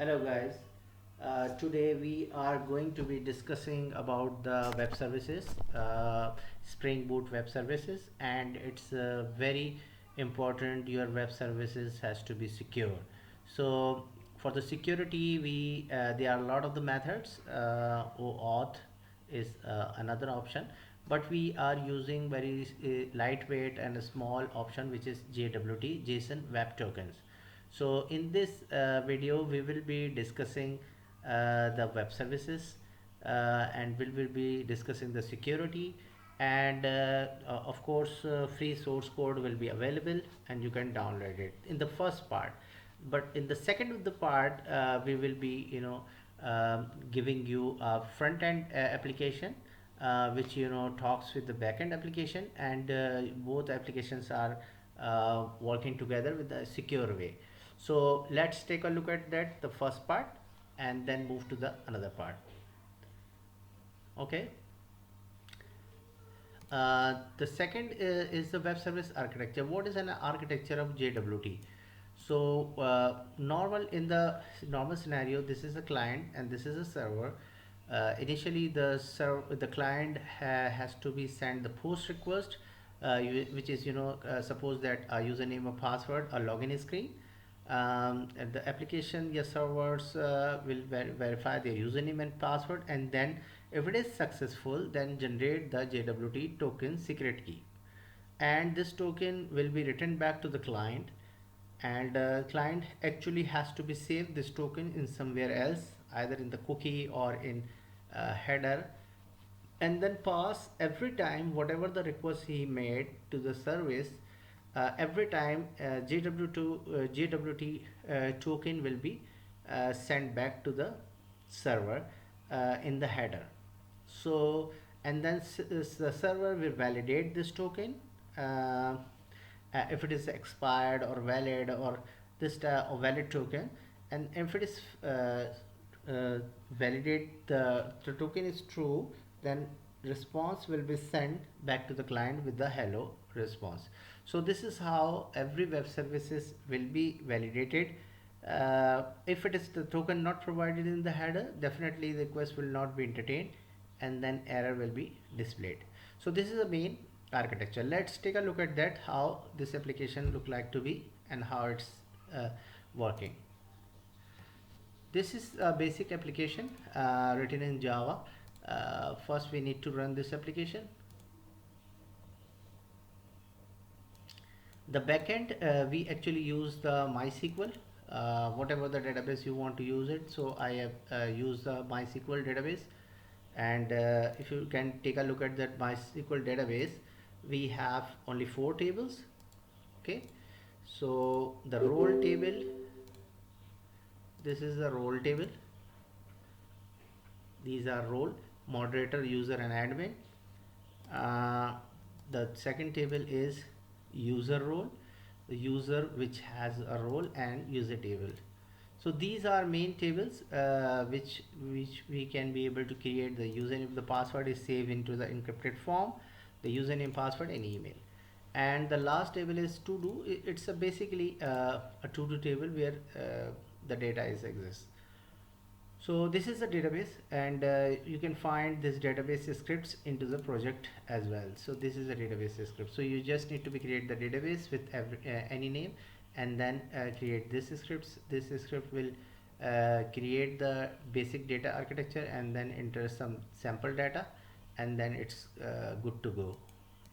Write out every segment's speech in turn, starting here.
Hello guys. Today we are going to be discussing about the web services, Spring Boot web services, and it's very important your web services has to be secure. So for the security, there are a lot of the methods. OAuth is another option, but we are using very lightweight and a small option, which is JWT, JSON Web Tokens. So in this video we will be discussing the web services, and we will be discussing the security, and of course free source code will be available and you can download it in the first part. But in the second of the part, we will be giving you a front end application, which talks with the backend application, and both applications are working together with a secure way. So let's take a look at that, the first part, and then move to the another part. Okay. The second is the web service architecture. What is an architecture of JWT? So normal in the normal scenario, this is a client and this is a server. Initially, the client has to be sent the post request, which is suppose that a username, a password, a login screen. And the application, your servers will verify their username and password, and then if it is successful, then generate the JWT token secret key, and this token will be written back to the client, and client actually has to be saved this token in somewhere else, either in the cookie or in header, and then pass every time whatever the request he made to the service. Every time JWT token will be sent back to the server in the header. So, and then the server will validate this token, if it is expired or valid, or this or valid token, and if it is validate the token is true, then response will be sent back to the client with the hello response. So this is how every web services will be validated. If it is the token not provided in the header, definitely the request will not be entertained, and then error will be displayed. So this is the main architecture. Let's take a look at that, how this application look like to be and how it's working. This is a basic application written in Java. First we need to run this application. The backend, we actually use the MySQL, whatever the database you want to use it. So I have used the MySQL database, and if you can take a look at that MySQL database, we have only 4 tables. Okay, so the role table, this is the role table. These are role, moderator, user, and admin. The second table is user role, the user which has a role, and user table. So these are main tables which we can be able to create the username. The password is saved into the encrypted form, the username, password, and email. And the last table is to do. It's a basically a to do table where the data is exists. So this is the database, and you can find this database scripts into the project as well. So this is a database script. So you just need to be create the database with any name, and then create this scripts. This script will create the basic data architecture and then enter some sample data, and then it's good to go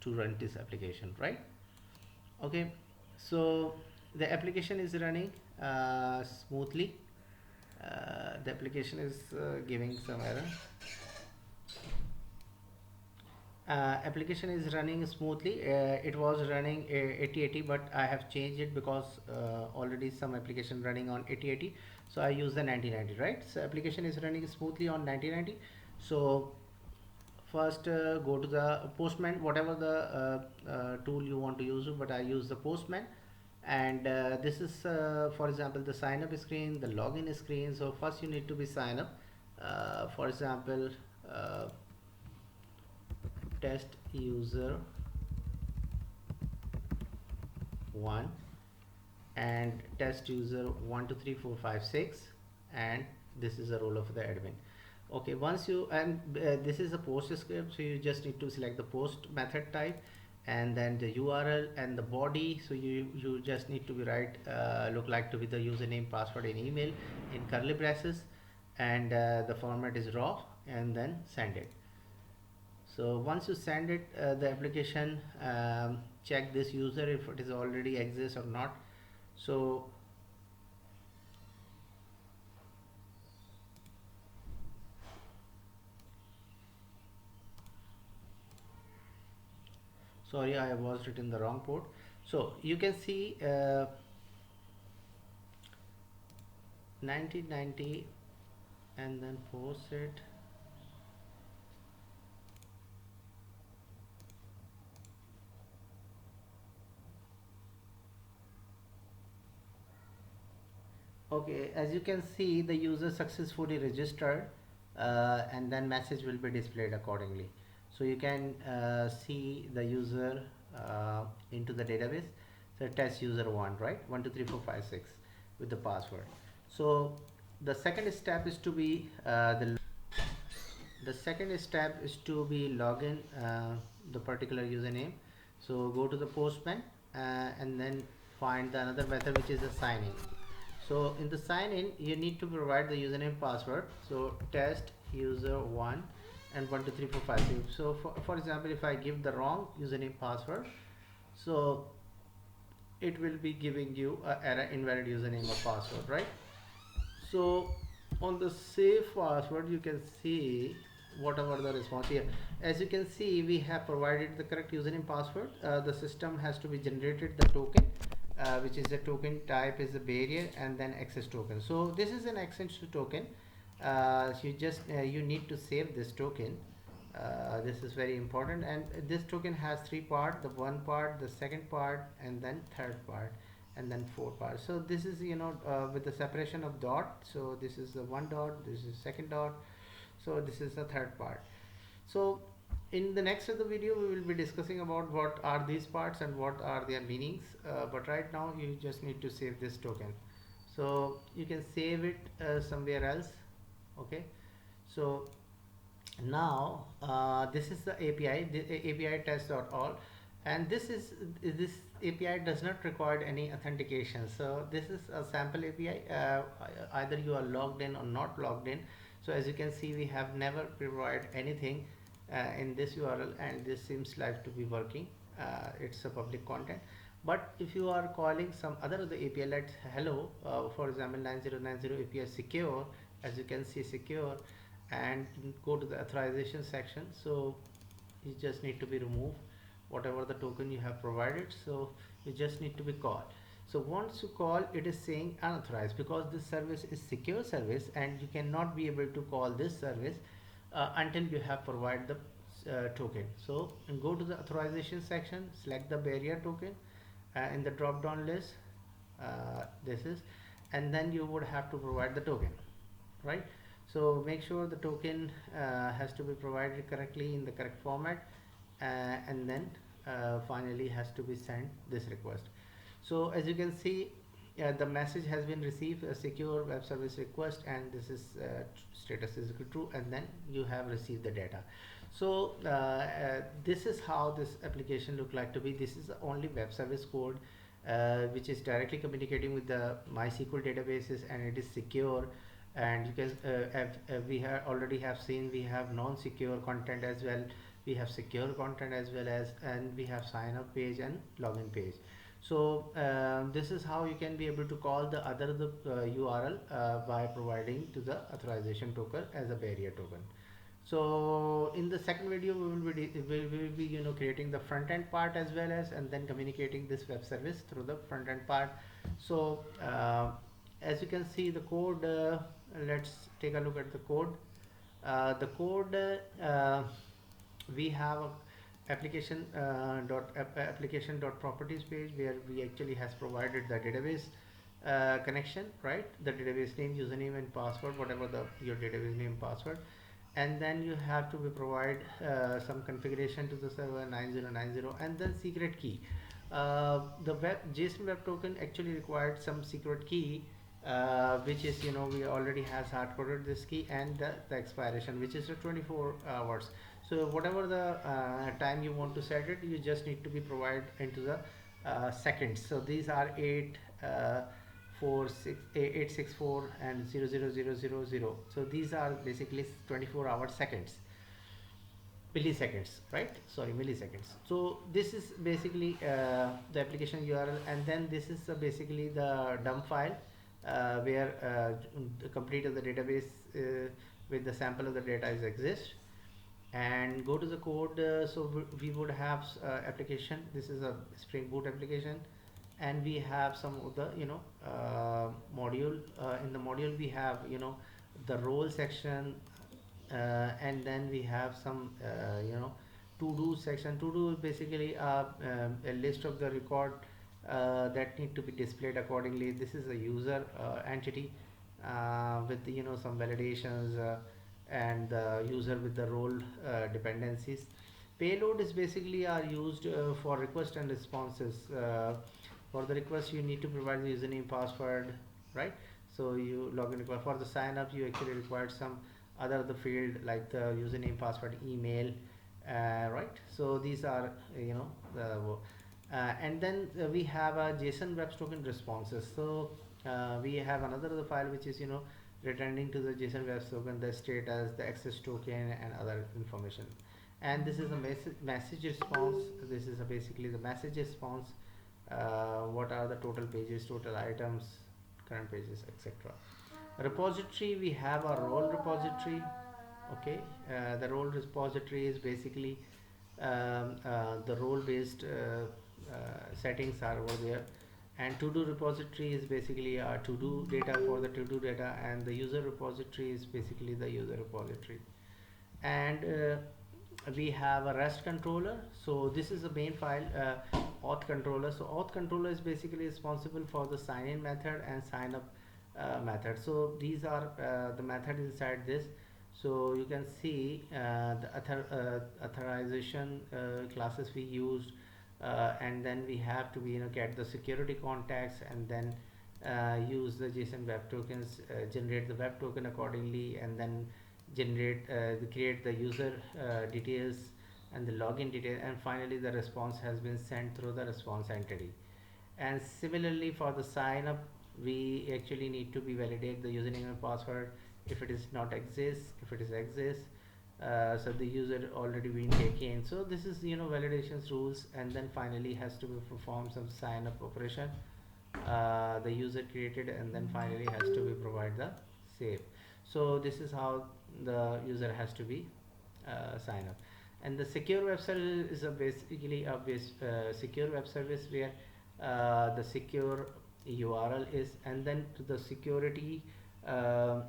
to run this application, right? Okay, so the application is running smoothly. The application is giving some error. Application is running smoothly. It was running 8080, but I have changed it because already some application running on 8080, so I use the 9090, right? So application is running smoothly on 9090. So first go to the Postman, whatever the tool you want to use, but I use the Postman. And this is for example the sign up screen, the login screen. So first you need to be sign up, for example test user 1 and test user 1 2 3 4 5 6. and this is the role of the admin. Okay, once you, and this is a post script, so you just need to select the post method type, and then the URL and the body. So you just need to be write look like to be the username password in email in curly braces, and the format is raw, and then send it. So once you send it, the application check this user if it is already exists or not. So sorry, I was written the wrong port. So you can see 1990 and then post it. Okay, as you can see, the user successfully registered, and then message will be displayed accordingly. So you can see the user into the database. So test user one, right? 123456 with the password. So the second step is to be the second step is to be login the particular username. So go to the Postman and then find the another method which is the sign in. So in the sign in, you need to provide the username password. So test user one and 123456. So for example, if I give the wrong username password, so it will be giving you a error invalid username or password, right? So on the save password, you can see whatever the response here. As you can see, we have provided the correct username password. The system has to be generated the token, which is the token type is a barrier and then access token. So this is an access token. You need to save this token. This is very important, and this token has three parts: the one part, the second part, and then third part, and then four parts. So this is with the separation of dot. So this is the one dot, this is second dot, so this is the third part. So in the next of the video, we will be discussing about what are these parts and what are their meanings, but right now you just need to save this token. So you can save it somewhere else. Okay, so now this is the API, the API test.all, and this API does not require any authentication. So this is a sample API. Either you are logged in or not logged in. So as you can see, we have never provided anything in this URL, and this seems like to be working. It's a public content. But if you are calling some other of the API, like hello, for example 9090 API secure, as you can see secure, and go to the authorization section. So you just need to be removed whatever the token you have provided. So you just need to be called. So once you call, it is saying unauthorized, because this service is secure service and you cannot be able to call this service until you have provided the token. So go to the authorization section, select the barrier token in the drop down list, this is, and then you would have to provide the token, right? So make sure the token has to be provided correctly in the correct format, and then finally has to be sent this request. So as you can see, the message has been received, a secure web service request, and this is status is true, and then you have received the data. So this is how this application look like to be. This is the only web service code which is directly communicating with the MySQL databases, and it is secure. And you can we have already have seen, we have non-secure content as well, we have secure content as well as, and we have sign up page and login page. So this is how you can be able to call the other URL by providing to the authorization token as a barrier token. So in the second video, we will be creating the front end part as well as, and then communicating this web service through the front end part. So as you can see the code, let's take a look at the code. The code, we have a application dot properties page, where we actually has provided the database connection, right? The database name, username and password, whatever your database name, password, and then you have to be provide some configuration to the server 9090, and then secret key. The JSON web token actually required some secret key which is, we already has hard coded this key, and the expiration, which is the 24 hours. So whatever the time you want to set it, you just need to be provided into the seconds. So these are 864 and 00000. So these are basically 24-hour seconds, milliseconds, right? Sorry, milliseconds. So this is basically the application URL, and then this is basically the dump file, where the complete of the database with the sample of the data is exist. And go to the code. So we would have application. This is a Spring Boot application, and we have some of the module. In the module we have the role section, and then we have some to do section. To do is basically a list of the record that need to be displayed accordingly. This is a user entity with some validations, and the user with the role dependencies. Payload is basically are used for request and responses. For the request, you need to provide the username, password, right? So you log in. For the sign up, you actually require some other the field like the username, password, email, right? So these are the and then we have a JSON Web Token responses. So we have another the file which is returning to the JSON Web Token the status, the access token, and other information. And this is a message response. This is basically the message response. What are the total pages, total items, current pages, etc. Repository, we have a role repository. Okay, the role repository is basically the role based settings are over there. And to do repository is basically to do data for the to do data, and the user repository is basically the user repository. And we have a REST controller. So this is the main file, auth controller. So auth controller is basically responsible for the sign in method and sign up method. So these are the method inside this. So you can see the authorization classes we used, and then we have to be get the security contacts, and then use the JSON web tokens, generate the web token accordingly, and then create the user details and the login detail, and finally the response has been sent through the response entity. And similarly for the sign up, we actually need to be validate the username and password. If it is not exists, if it is exists, so the user already been taken. So this is validations rules, and then finally has to be perform some sign up operation, the user created, and then finally has to be provide the save. So this is how the user has to be sign up. And the secure web service is basically a secure web service where the secure URL is, and then to the security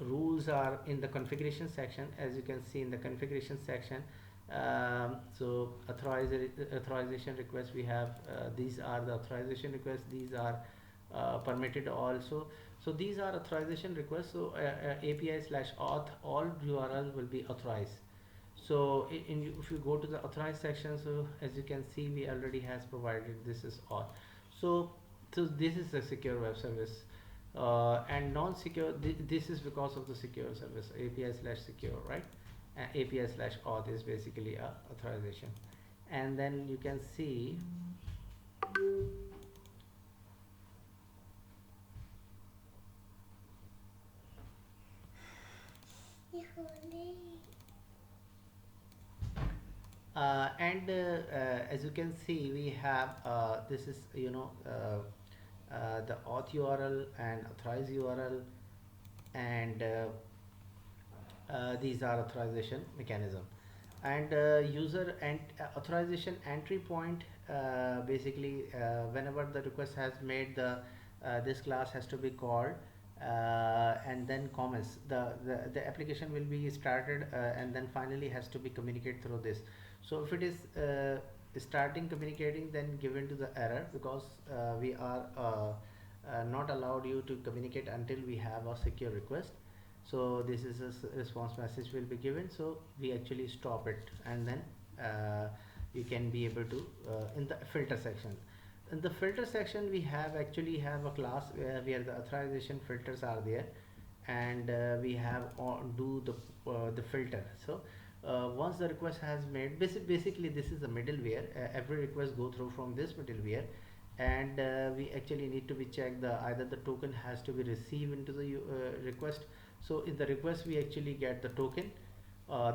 rules are in the configuration section. As you can see in the configuration section, so authorization requests we have, these are the authorization requests, these are permitted also. So these are authorization requests. So API/auth, all URL will be authorized. So if you go to the authorized section, so as you can see we already has provided this is auth. So this is the secure web service, and non-secure, this is because of the secure service, API/secure, right? API/auth is basically a authorization. And then you can see and as you can see we have this is the auth URL and authorized URL, and these are authorization mechanism. And user and authorization entry point, basically whenever the request has made, the this class has to be called, and then comments, the application will be started, and then finally has to be communicated through this. So if it is starting communicating, then given to the error, because we are not allowed you to communicate until we have a secure request. So this is a response message will be given, so we actually stop it, and then you can be able to in the filter section. in the filter section, we have actually have a class where the authorization filters are there, and we have do the filter. So once the request has made, basically this is the middleware. Every request go through from this middleware, and we actually need to be check the either the token has to be received into the request. So in the request we actually get the token,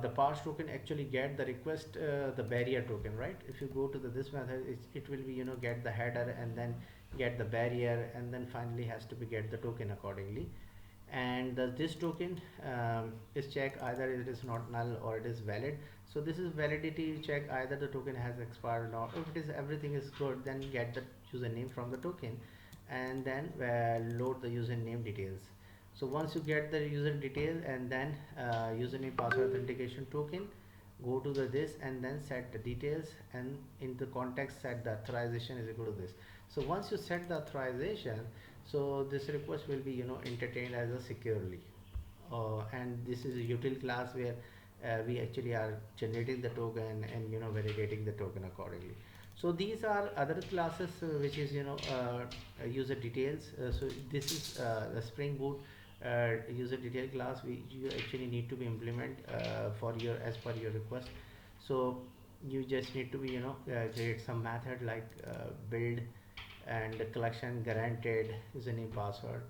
the parse token actually get the request, the barrier token, right? If you go to this method, it will be, get the header and then get the barrier, and then finally has to be get the token accordingly. And this token is check either it is not null or it is valid. So this is validity check, either the token has expired or not. If it is everything is good, then get the username from the token, and then load the username details. So once you get the user detail, and then username password authentication token, go to this and then set the details, and in the context set the authorization is equal to this. So once you set the authorization, so this request will be, entertained as a securely, and this is a util class where we actually are generating the token and, validating the token accordingly. So these are other classes which is, user details. So this is the Spring Boot user detail class you actually need to be implement for your as per your request. So you just need to be, create some method like build and collection guaranteed username password,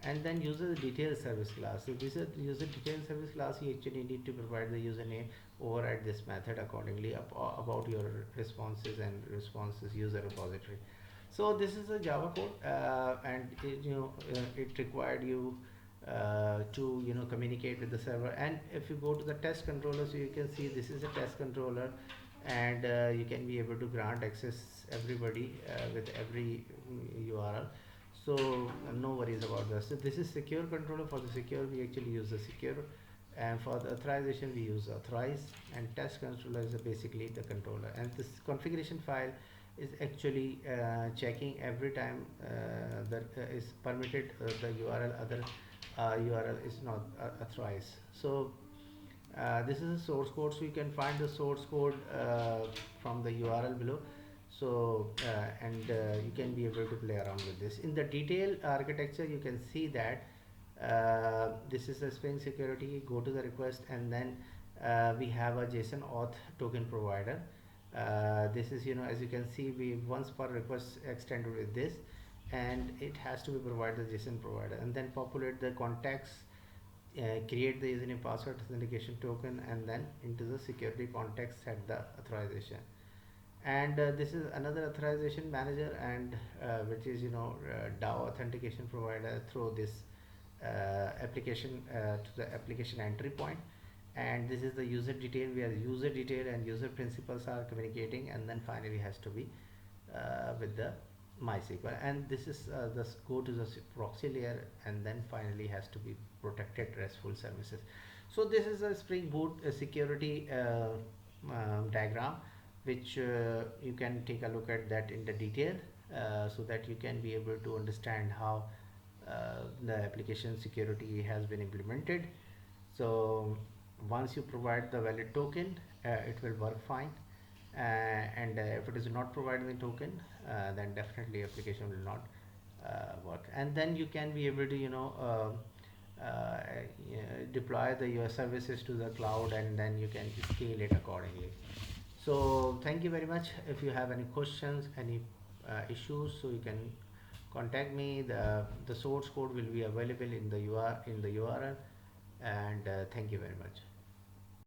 and then user detail service class. So this is user detail service class. You actually need to provide the username override this method accordingly about your responses and responses user repository. So this is a Java code, and it required you to, communicate with the server. And if you go to the test controller, so you can see this is a test controller, and you can be able to grant access everybody with every URL. So no worries about this. So this is secure controller. For the secure we actually use the secure, and for the authorization we use authorize, and test controller is basically the controller. And this configuration file is actually checking every time that is permitted the URL, other URL is not authorized. So this is a source code, so you can find the source code from the URL below. So and you can be able to play around with this. In the detailed architecture, you can see that this is a Spring security. Go to the request, and then we have a JSON auth token provider. This is, as you can see, we once per request extended with this, and it has to be provided the JSON provider, and then populate the context, create the username password authentication token, and then into the security context set the authorization. And this is another authorization manager, and which is, DAO authentication provider through this application to the application entry point. And this is the user detail, where user detail and user principals are communicating, and then finally has to be with the MySQL. And this is the go to the proxy layer, and then finally has to be protected RESTful services. So this is a Spring Boot security diagram, which you can take a look at that in the detail, so that you can be able to understand how the application security has been implemented. So once you provide the valid token, it will work fine, and if it is not providing the token, then definitely application will not work. And then you can be able to, deploy your services to the cloud, and then you can scale it accordingly. So thank you very much. If you have any questions, any issues, so you can contact me. The source code will be available in the URL, and thank you very much.